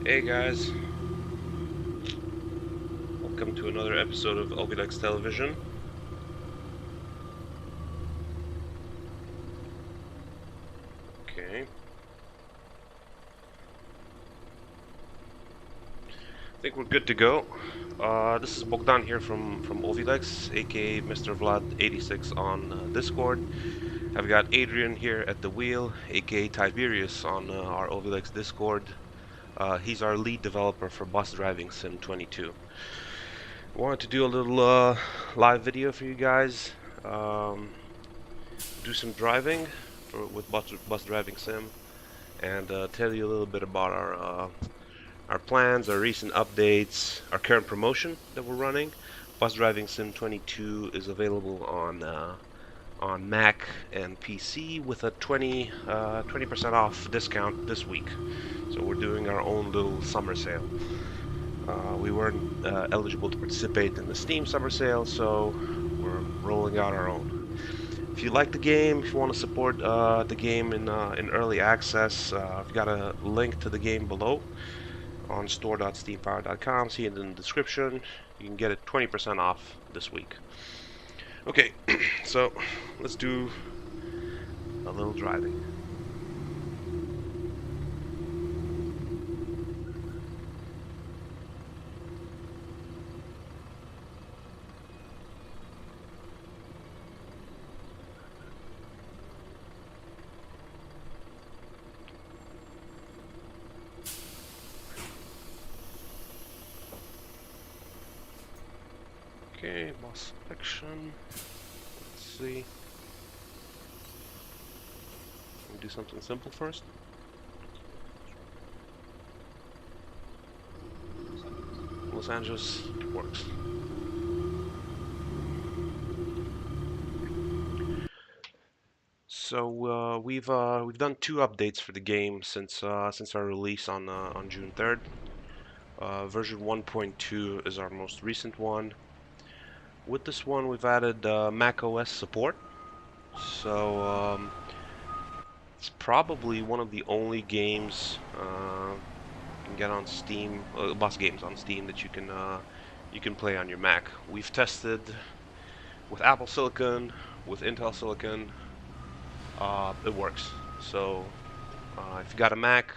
Hey guys, welcome to another episode of Ovilex Television. Okay. I think we're good to go. This is Bogdan here from Ovilex, aka Mr. Vlad86 on Discord. I've got Adrian here at the wheel, aka Tiberius on our Ovilex Discord. He's our lead developer for Bus Driving Sim 22. Wanted to do a little live video for you guys. Do some driving with Bus Driving Sim, and tell you a little bit about our plans, our recent updates, our current promotion that we're running. Bus Driving Sim 22 is available on Mac and PC with a 20% off discount this week. So we're doing our own little summer sale. We weren't eligible to participate in the Steam summer sale, so we're rolling out our own. If you like the game, if you want to support the game in early access, I've got a link to the game below on store.steampower.com. See it in the description. You can get it 20% off this week. Okay, so let's do a little driving. Okay, boss selection. Let's see. We'll do something simple first. Los Angeles works. So we've done 2 updates for the game since our release on June 3rd. Version 1.2 is our most recent one. With this one, we've added Mac OS support. So it's probably one of the only games you can get on Steam, bus games on Steam that you can play on your Mac. We've tested with Apple Silicon, with Intel Silicon. It works. So if you got a Mac,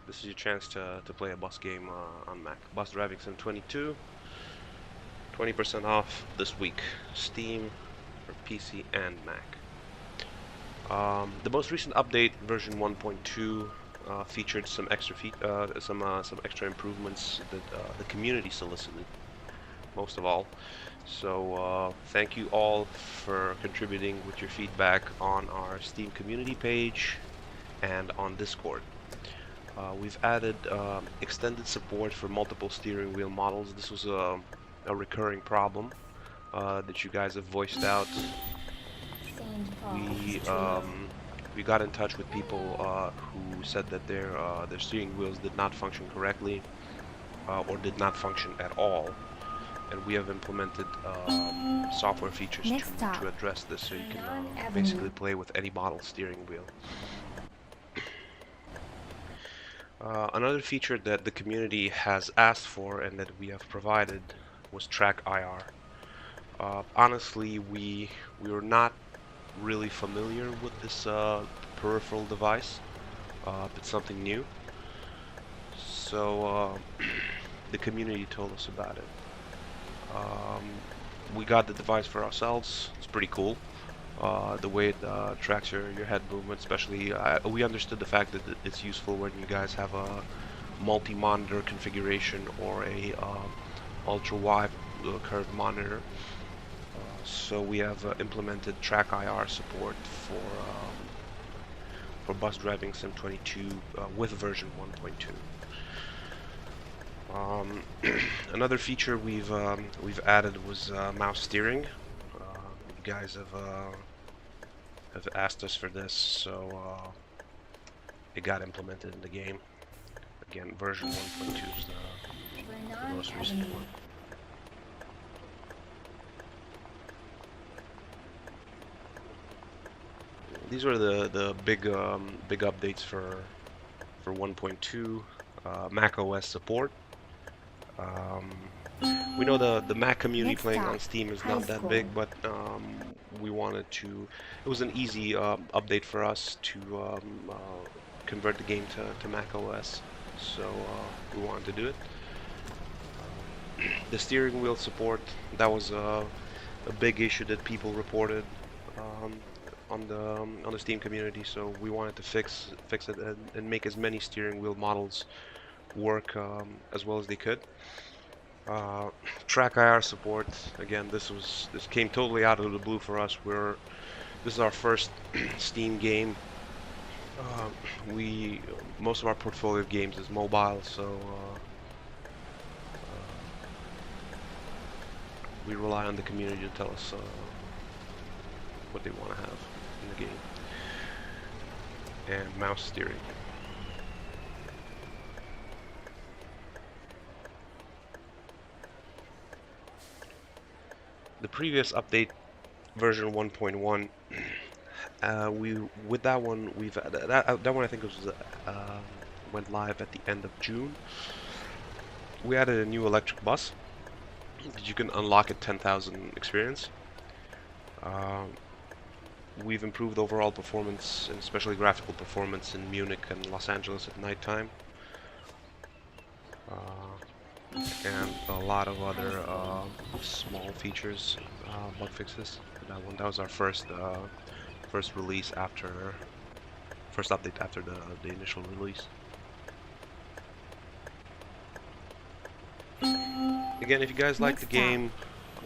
this is your chance to play a bus game on Mac. Bus Driving Sim 22, 20% off this week. Steam for PC and Mac. The most recent update, version 1.2, featured some extra some extra improvements that the community solicited, most of all. So thank you all for contributing with your feedback on our Steam community page and on Discord. We've added extended support for multiple steering wheel models. This was a recurring problem that you guys have voiced out. We got in touch with people who said that their steering wheels did not function correctly or did not function at all, and we have implemented software features to address this, so you can basically play with any model steering wheel. Another feature that the community has asked for and that we have provided was track IR. Honestly, we were not really familiar with this peripheral device. It's something new. So the community told us about it. We got the device for ourselves. It's pretty cool. The way it tracks your head movement, especially we understood the fact that it's useful when you guys have a multi-monitor configuration or a ultra-wide curved monitor. So we have implemented track IR support for Bus Driving Sim 22 with version 1.2. Another feature we've added was mouse steering. You guys have asked us for this, so it got implemented in the game. Again, version 1.2 is the most recent one. These are the big updates for 1.2. Mac OS support. We know the Mac community Next playing stop, on Steam is high not that school. big, but we wanted to. It was an easy update for us to convert the game to Mac OS, so we wanted to do it. The steering wheel support, that was a big issue that people reported um, on the Steam community, so we wanted to fix it and make as many steering wheel models work as well as they could. Uh, Track IR support, again, this came totally out of the blue for us. This is our first Steam game. Uh, we Most of our portfolio of games is mobile, so we rely on the community to tell us what they want to have in the game. And mouse steering. The previous update, version 1.1, we with that one that one I think was went live at the end of June. We added a new electric bus that you can unlock at 10,000 experience. Um, we've improved overall performance, and especially graphical performance, in Munich and Los Angeles at nighttime. And a lot of High other school. small features, bug fixes for that one. That was our first release after first update after the initial release. Again, if you guys like the Next stop, game,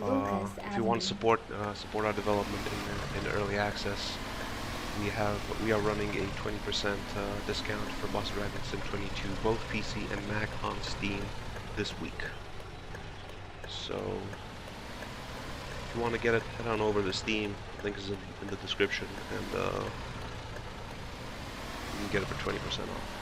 Lucas if you want to Avenue. support our development in early access, we are running a 20% discount for Bus Dragon Sim 22, both PC and Mac on Steam this week. So if you want to get it, head on over to Steam. Link is in the description, and you can get it for 20% off.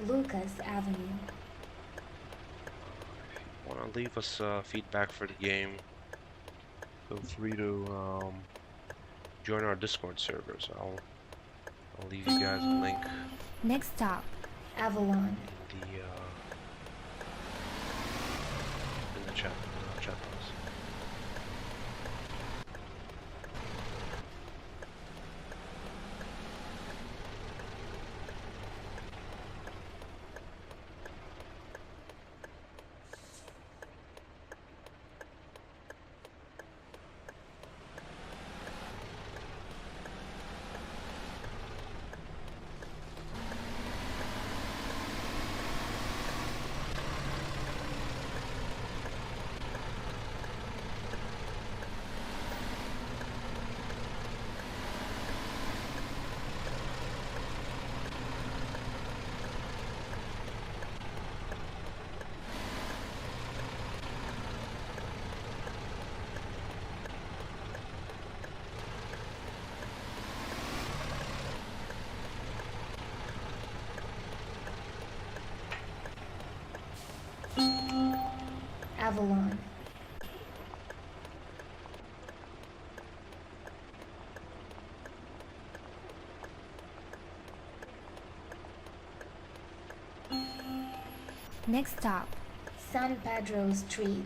Lucas Avenue. Want to leave us feedback for the game? Feel free to join our Discord servers. I'll leave you guys a link Next stop, Avalon. in the chat box. Avalon. Next stop, San Pedro Street.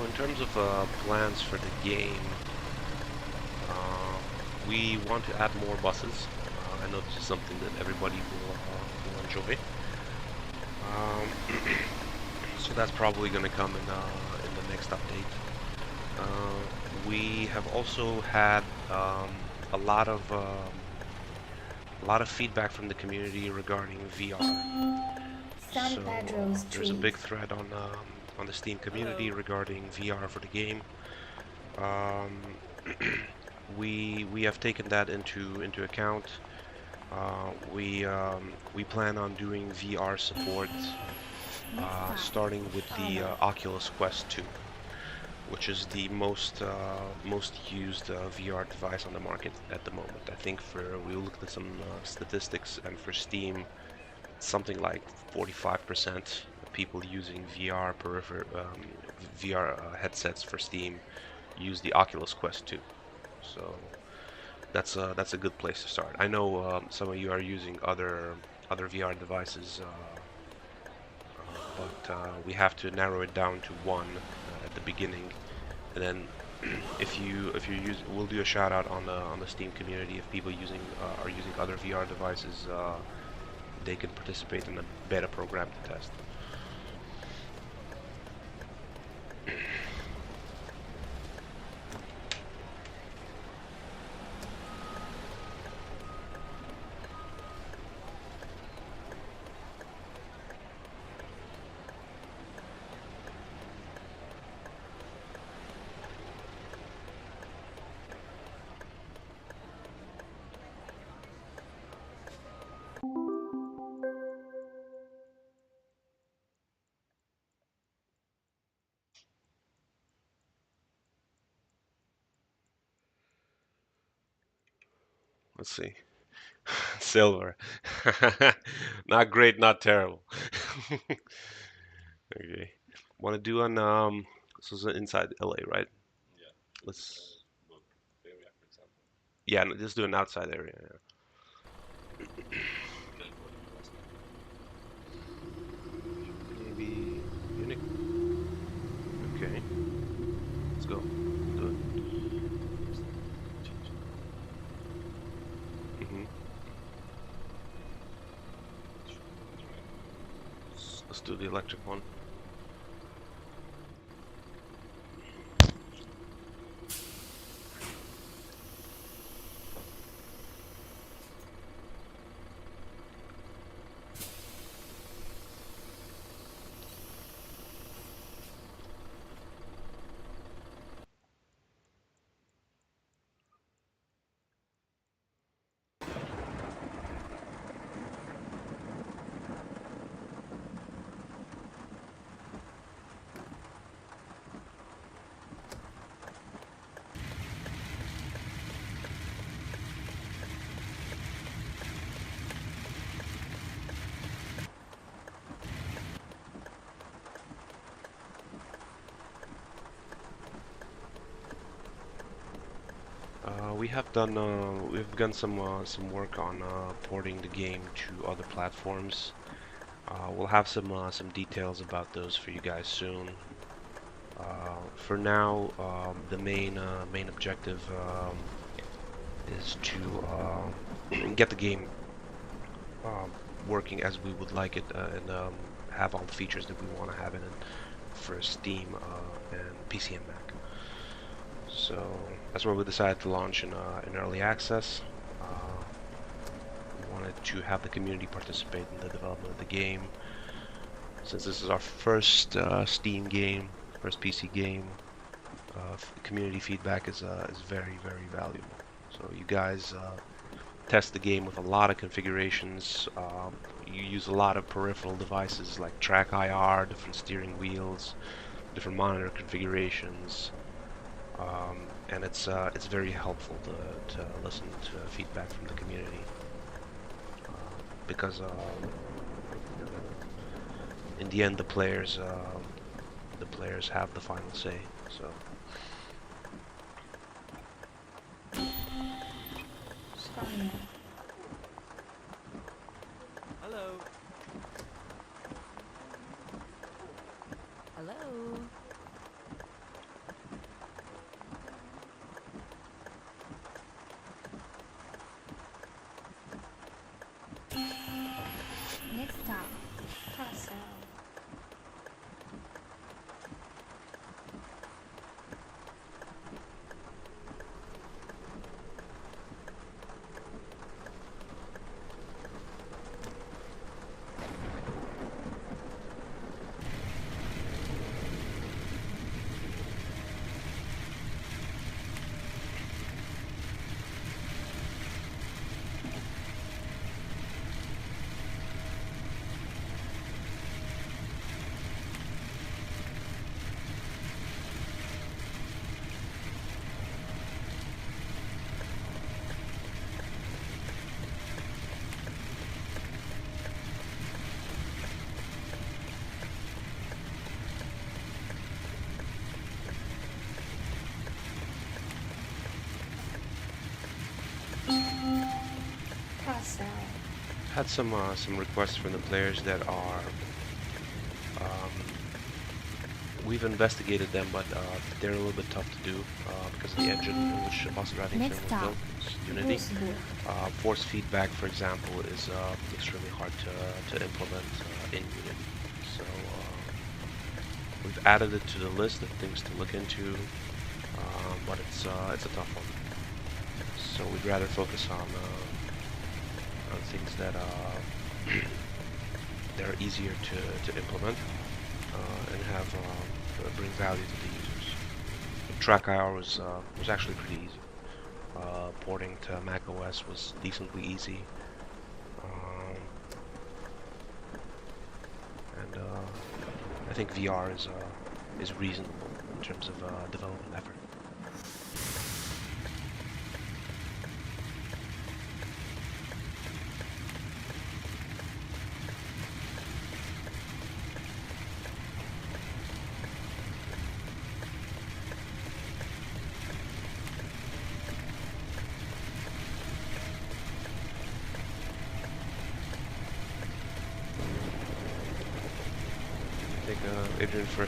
So in terms of plans for the game, we want to add more buses. I know this is something that everybody will enjoy. So that's probably going to come in the next update. We have also had a lot of feedback from the community regarding VR. San So Pedro there's a Street. big thread on the Steam community regarding VR for the game. Um, we have taken that into account. We plan on doing VR support Next stop, starting with the Olive. Oculus Quest 2, which is the most used VR device on the market at the moment. I think we looked at some statistics, and for Steam, something like 45% of people using VR headsets for Steam use the Oculus Quest 2. So that's a good place to start. I know some of you are using other VR devices, but we have to narrow it down to one at the beginning, and then if you use, we'll do a shout out on the Steam community. If people are using other VR devices, they can participate in a beta program to test. Let's see. Silver. Not great, not terrible. Okay. Want to do an this is inside LA, right? Let's Yeah, let's do an outside area. Yeah. Maybe Munich. Okay, let's go. Do it. Hmm. Let's do the electric one. We've done some work on porting the game to other platforms. We'll have some details about those for you guys soon. For now, the main objective is to get the game um, working as we would like it, and have all the features that we want to have in it for Steam and PC and Mac. So that's why we decided to launch in early access. We wanted to have the community participate in the development of the game. Since this is our first Steam game, first PC game, community feedback is very valuable. So you guys test the game with a lot of configurations. You use a lot of peripheral devices like track IR, different steering wheels, different monitor configurations, and it's very helpful to listen to feedback from the community, because in the end the players have the final say. So Scania. Hello. Hello. had some requests from the players that are we've investigated them, but they're a little bit tough to do because of the engine in which bus driving sim Next was stop, built. It's Unity. Wolfsburg. Force feedback, for example, is extremely hard to implement in Unity. So we've added it to the list of things to look into, but it's a tough one. So we'd rather focus on things that that are easier to implement and have bring value to the users. Track IR was actually pretty easy. Porting to Mac OS was decently easy, and I think VR is reasonable in terms of development effort. Adrian, for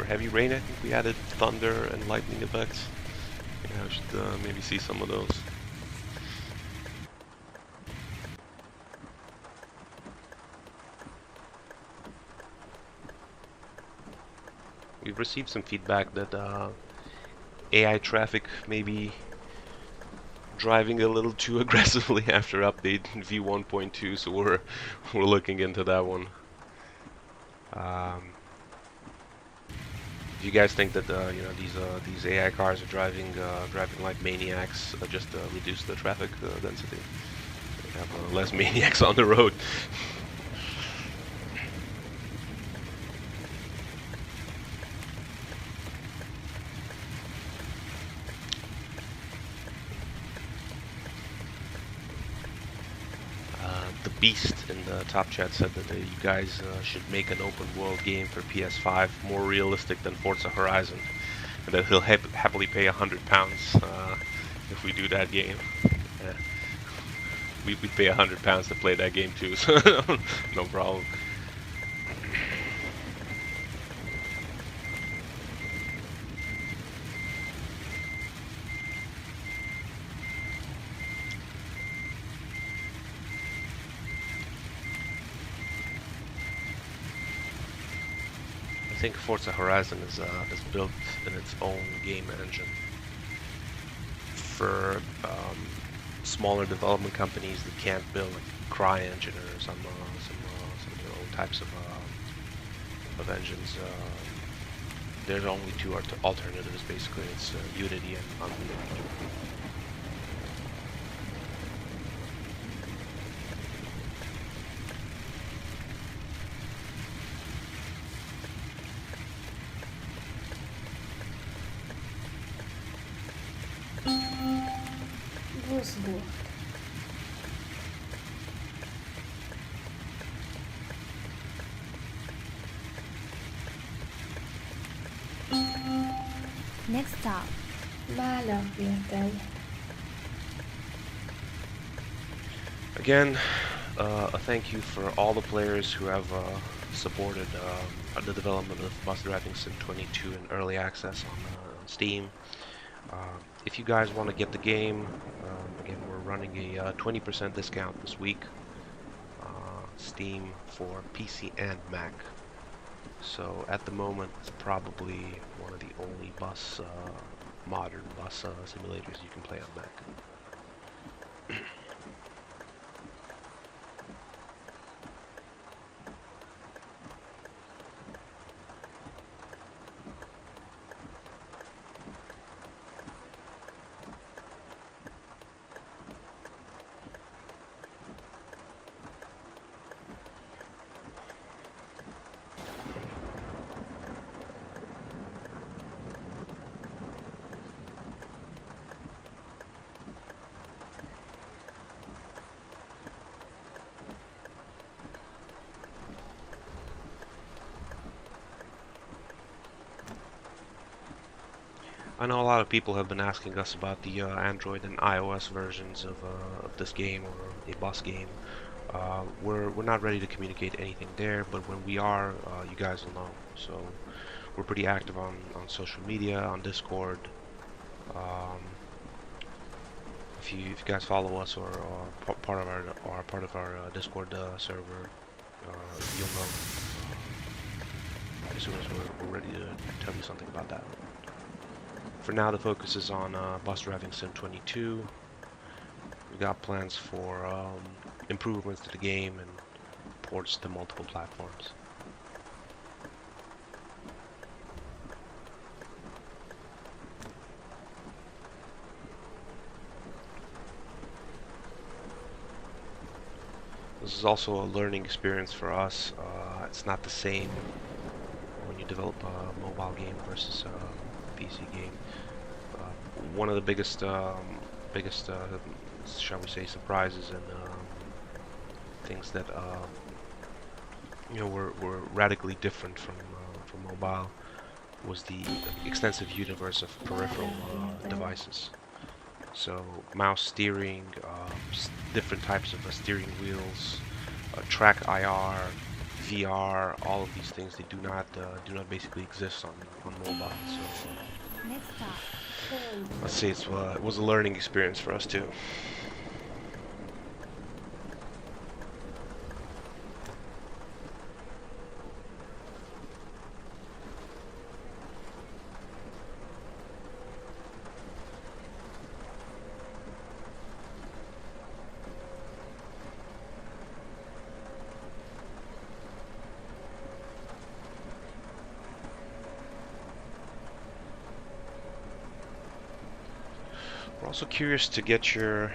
heavy rain, I think we added thunder and lightning effects. Yeah, I should maybe see some of those. We've received some feedback that AI traffic may be driving a little too aggressively after update v1.2, so we're looking into that one. If you guys think that you know these AI cars are driving like maniacs, just reduce the traffic density. So we have less maniacs on the road. The Beast in the top chat said that you guys should make an open world game for PS5 more realistic than Forza Horizon, and that he'll happily pay £100 if we do that game. Yeah. We'd pay £100 to play that game too, so no problem. I think Forza Horizon is built in its own game engine. For smaller development companies that can't build like CryEngine or some types of engines, there's only two alternatives basically. It's Unity and Unreal Engine. Wolfsburg. Next stop, Malerviertel. Again, a thank you for all the players who have supported the development of Bus Driving Sim 22 in early access on Steam. If you guys want to get the game, again, we're running a 20% discount this week. Steam for PC and Mac. So at the moment, it's probably one of the only modern bus simulators you can play on Mac. I know a lot of people have been asking us about the Android and iOS versions of this game or a bus game. We're not ready to communicate anything there, but when we are, you guys will know. So we're pretty active on social media, on Discord. Um, if you guys follow us or part of our Discord server, you'll know as soon as we're ready to tell you something about that. For now, the focus is on Bus Driving Sim 22. We got plans for improvements to the game and ports to multiple platforms. This is also a learning experience for us. It's not the same when you develop a mobile game versus a PC game. One of the biggest, shall we say, surprises and things that were radically different from mobile was the extensive universe of peripheral Malam pintar. devices. So mouse steering, different types of steering wheels, track IR, VR, all of these things they do not basically exist on mobile. So Next stop. Cold. let's say it was a learning experience for us too. We're also curious to get your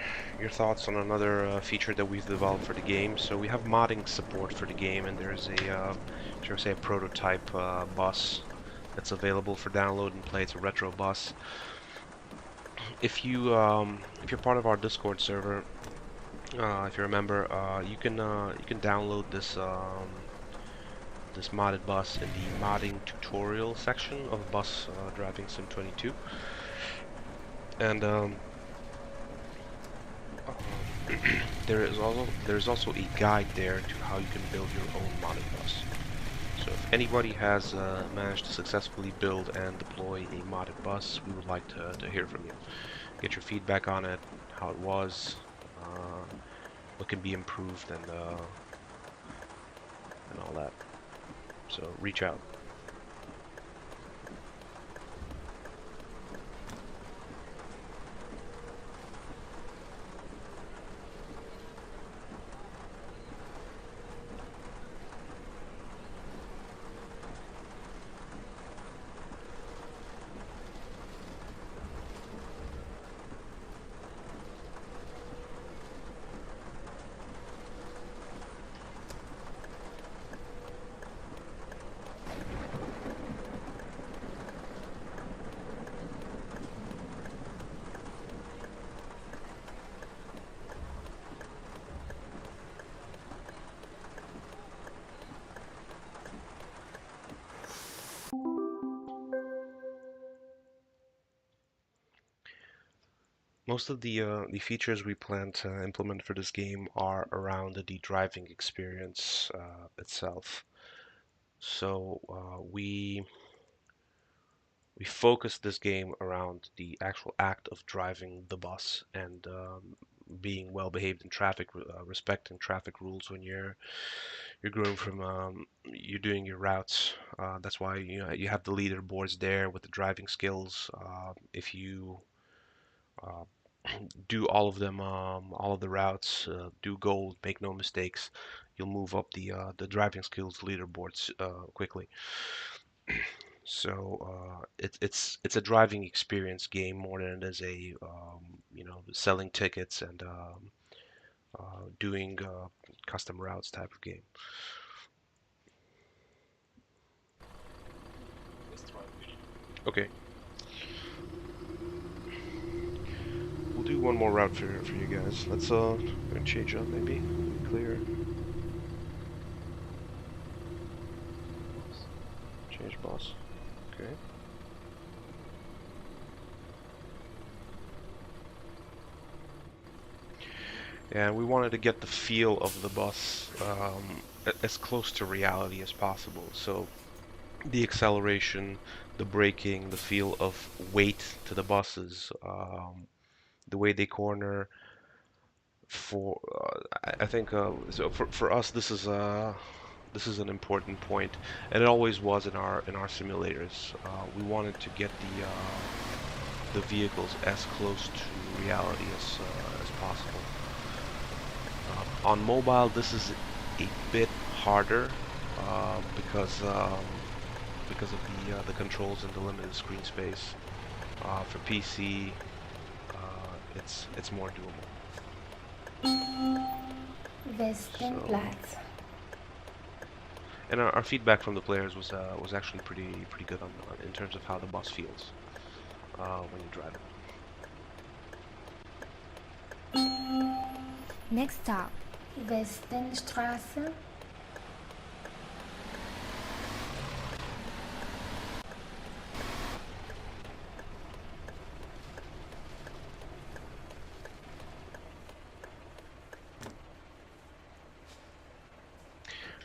thoughts on another feature that we've developed for the game. So we have modding support for the game, and there's a shall we say a prototype bus that's available for download and play. It's a retro bus. If you're part of our Discord server, if you remember, you can download this modded bus in the modding tutorial section of Bus Driving Sim 22, and there is also a guide there to how you can build your own modded bus. So if anybody has managed to successfully build and deploy a modded bus, we would like to hear from you. Get your feedback on it, how it was, what can be improved, and all that. So reach out. Most of the features we plan to implement for this game are around the driving experience itself. So we focus this game around the actual act of driving the bus and being well behaved in traffic, respecting traffic rules when you're going from you're doing your routes. That's why you have the leaderboards there with the driving skills. If you uh, do all of them, all of the routes, do gold, make no mistakes, you'll move up the driving skills leaderboards quickly. So it's a driving experience game more than it is a selling tickets and doing custom routes type of game. Okay, we'll do one more route for you guys. Let's change up maybe clear. Change boss. Okay. and we wanted to get the feel of the bus as close to reality as possible. So the acceleration, the braking, the feel of weight to the buses, the way they corner. For I think so for us this is an important point, and it always was in our simulators. We wanted to get the vehicles as close to reality as possible. On mobile, this is a bit harder because of the controls and the limited screen space. For PC, it's more doable. So, Westenplatz. and our feedback from the players was actually pretty good in terms of how the bus feels when you drive it. Next stop, Westenstraße.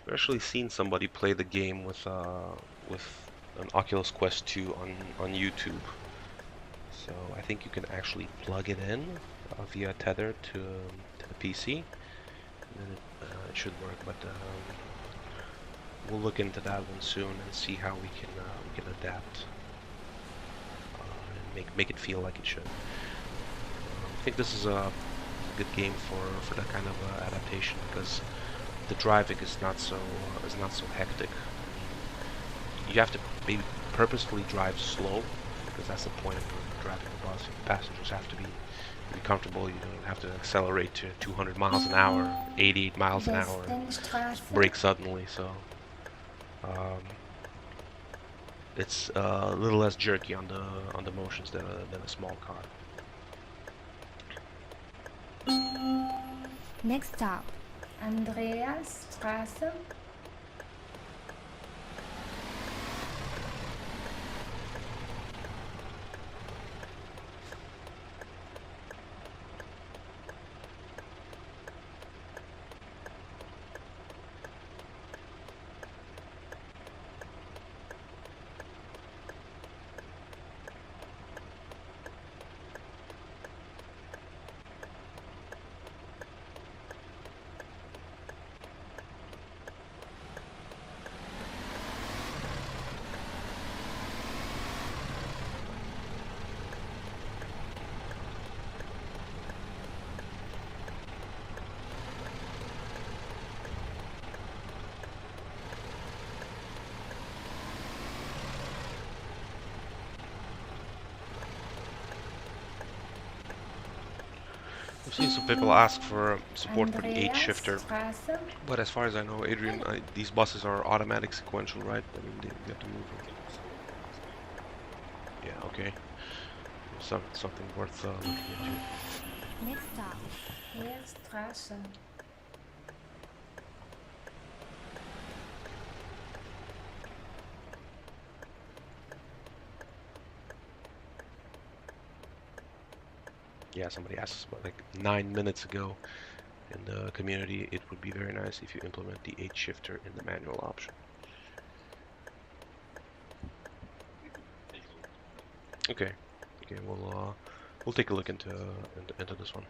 I've actually seen somebody play the game with an Oculus Quest 2 on YouTube. So I think you can actually plug it in via tether to the PC, and then it should work. But we'll look into that one soon and see how we can adapt and make it feel like it should. I think this is a good game for that kind of adaptation because the driving is not so hectic. You have to maybe purposefully drive slow because that's the point of driving the bus. Passengers have to be comfortable. You don't have to accelerate to 200 miles an hour, 88 miles an hour, just Westenstraße. brake suddenly. So um, it's a little less jerky on the motions than a small car. Next stop, Andreasstraße. I've seen some people ask for support for the 8 shifter, Andreasstraße. but as far as I know, Adrian, these buses are automatic sequential, right? I mean, you have to move them. Yeah, okay. Something worth looking into. Next stop, Heerstraße. Yeah, somebody asked about like 9 minutes ago in the community. It would be very nice if you implement the 8 shifter in the manual option. Okay, okay, we'll take a look into this one.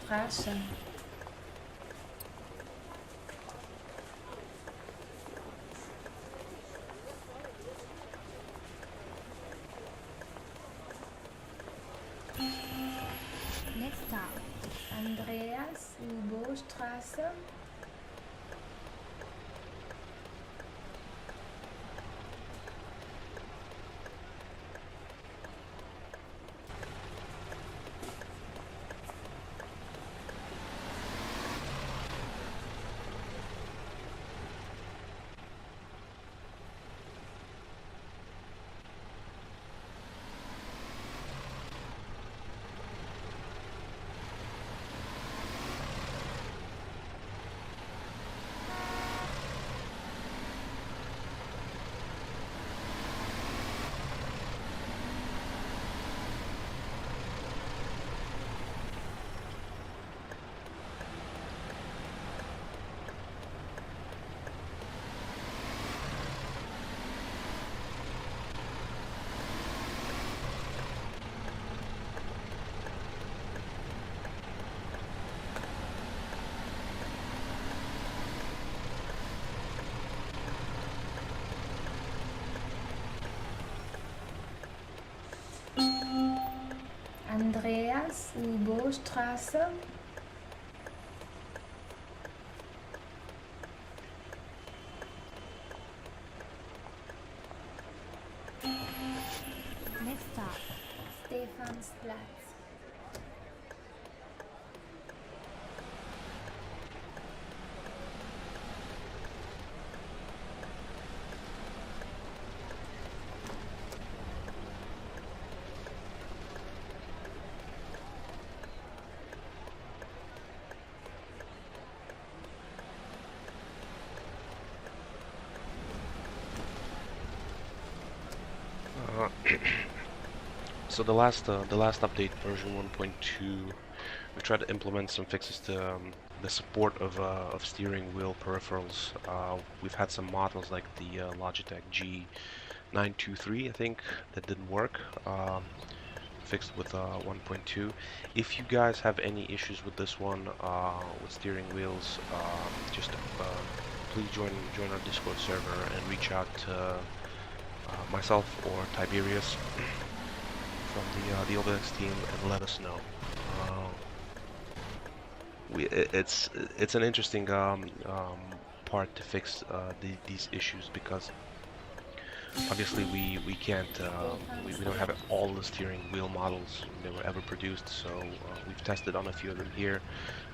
Straße. Next stop, Andreas-Hugo-Straße. Andreas-Hugo-Straße. Next stop, Stephansplatz. So the last update, version 1.2, we tried to implement some fixes to the support of steering wheel peripherals. We've had some models like the Logitech G923, I think, that didn't work. Fixed with 1.2. If you guys have any issues with this one, with steering wheels, just please join our Discord server and reach out to myself or Tiberius from the Ovilex team and let us know. It's an interesting part to fix these issues, because obviously we can't we don't have all the steering wheel models that were ever produced, so we've tested on a few of them here,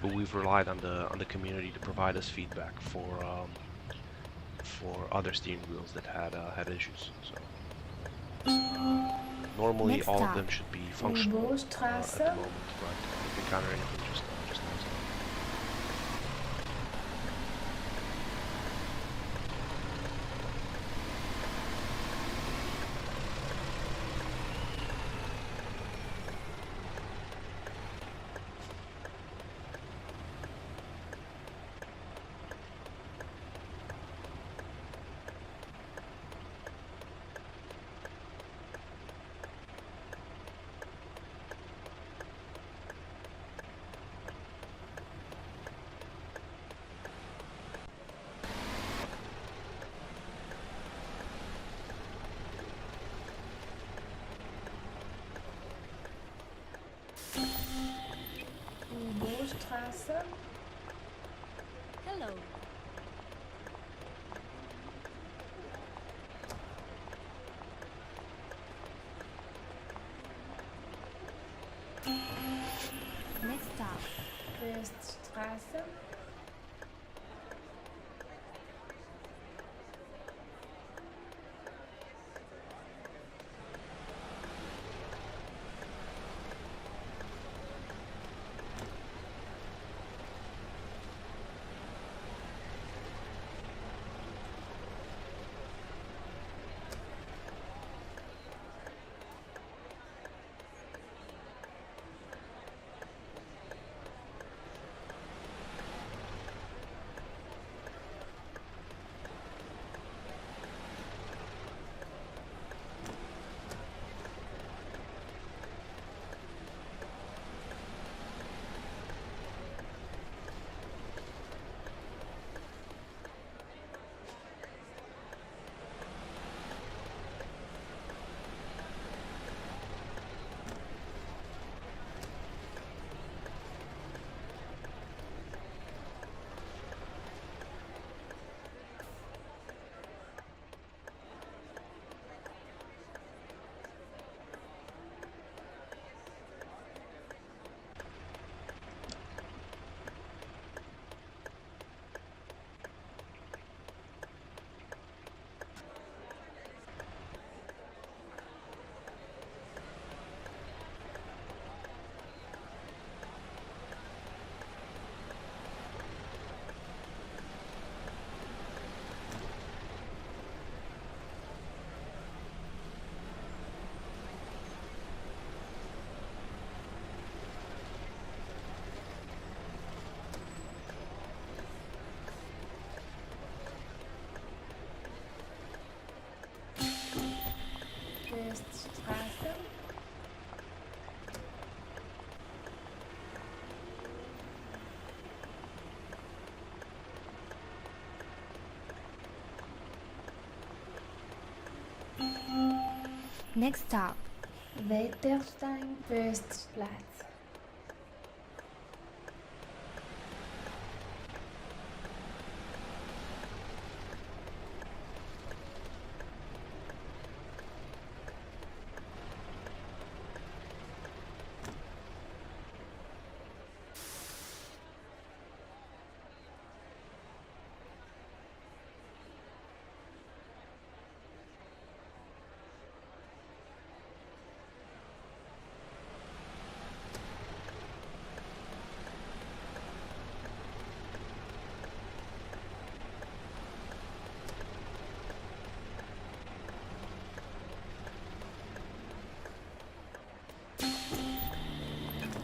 but we've relied on the community to provide us feedback for other steering wheels that had issues. So normally Next all of stop, them should be functional at the Hugo-Straße. moment, but if you encounter anything, just let us know. Hugo-Straße. Hello. Next stop, Fürststraße. Next stop, Wettersteinpostplatz.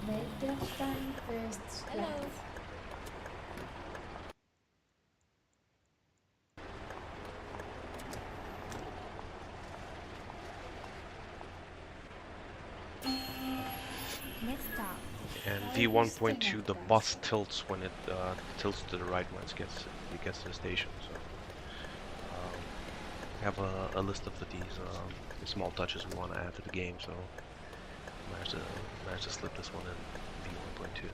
Hello. Wettersteinpostplatz. Next stop, And V1.2, the bus tilts when it tilts to the right when it gets to the station. So I have a list of these small touches we want to add to the game. So managed to slip this one in V1.2.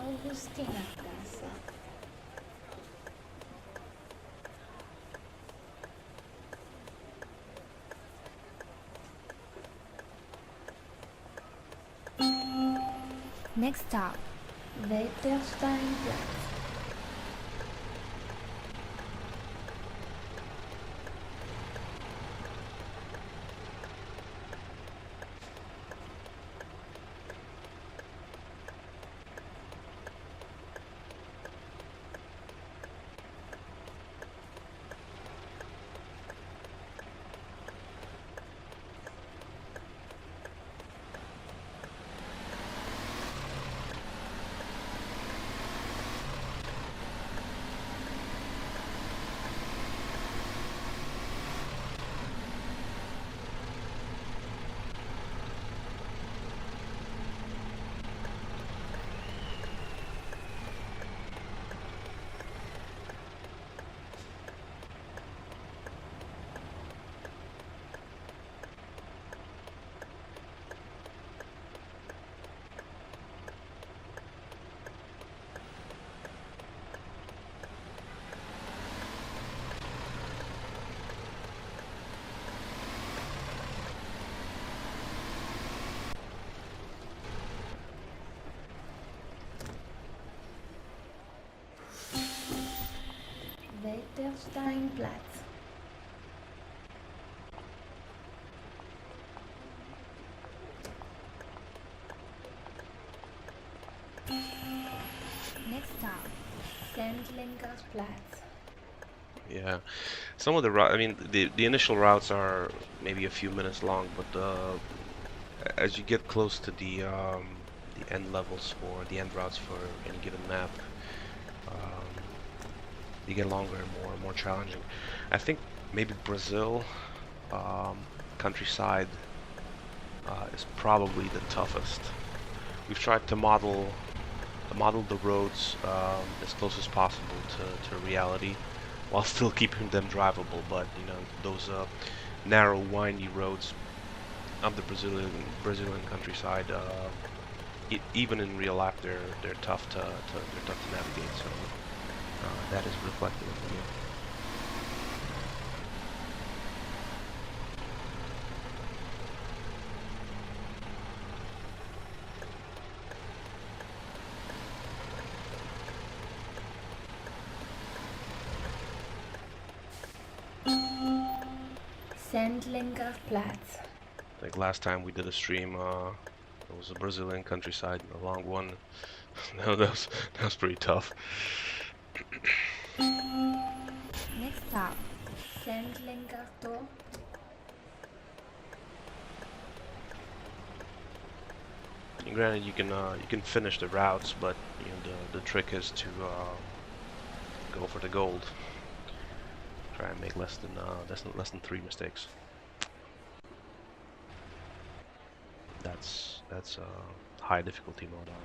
Augustinergasse. Next stop, Wettersteinplatz. Wettersteinplatz. Next stop, Sendlingerplatz. Yeah, some of the route. I mean, the initial routes are maybe a few minutes long, but as you get close to the end levels for the end routes for any given map, um, they get longer and more challenging. I think maybe Brazil um, countryside is probably the toughest. We've tried to model the roads as close as possible to reality, while still keeping them drivable. But you know, those narrow, windy roads of the Brazilian countryside, even in real life, they're tough they're tough to navigate. So that is reflected in the game. Sendlingerplatz. I think last time we did a stream, it was a Brazilian countryside, a long one. No, that was pretty tough. Next stop, Sendlingertor. And granted, you can finish the routes, but you know the trick is to go for the gold. Try and make less than 3 mistakes. That's high difficulty mode on.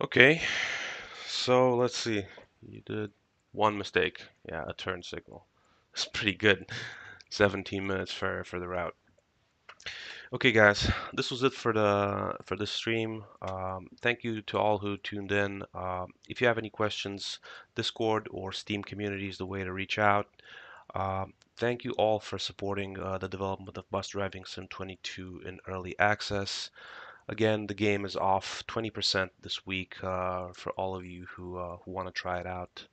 Okay, so let's see. You did one mistake. Yeah, a turn signal. It's pretty good. 17 minutes for the route. Okay, guys, this was it for this stream. Thank you to all who tuned in. If you have any questions, Discord or Steam community is the way to reach out. Thank you all for supporting the development of Bus Driving Sim 22 in early access. Again, the game is off 20% this week for all of you who want to try it out.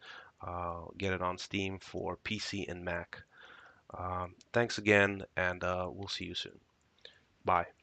Get it on Steam for PC and Mac. Thanks again, and we'll see you soon. Bye.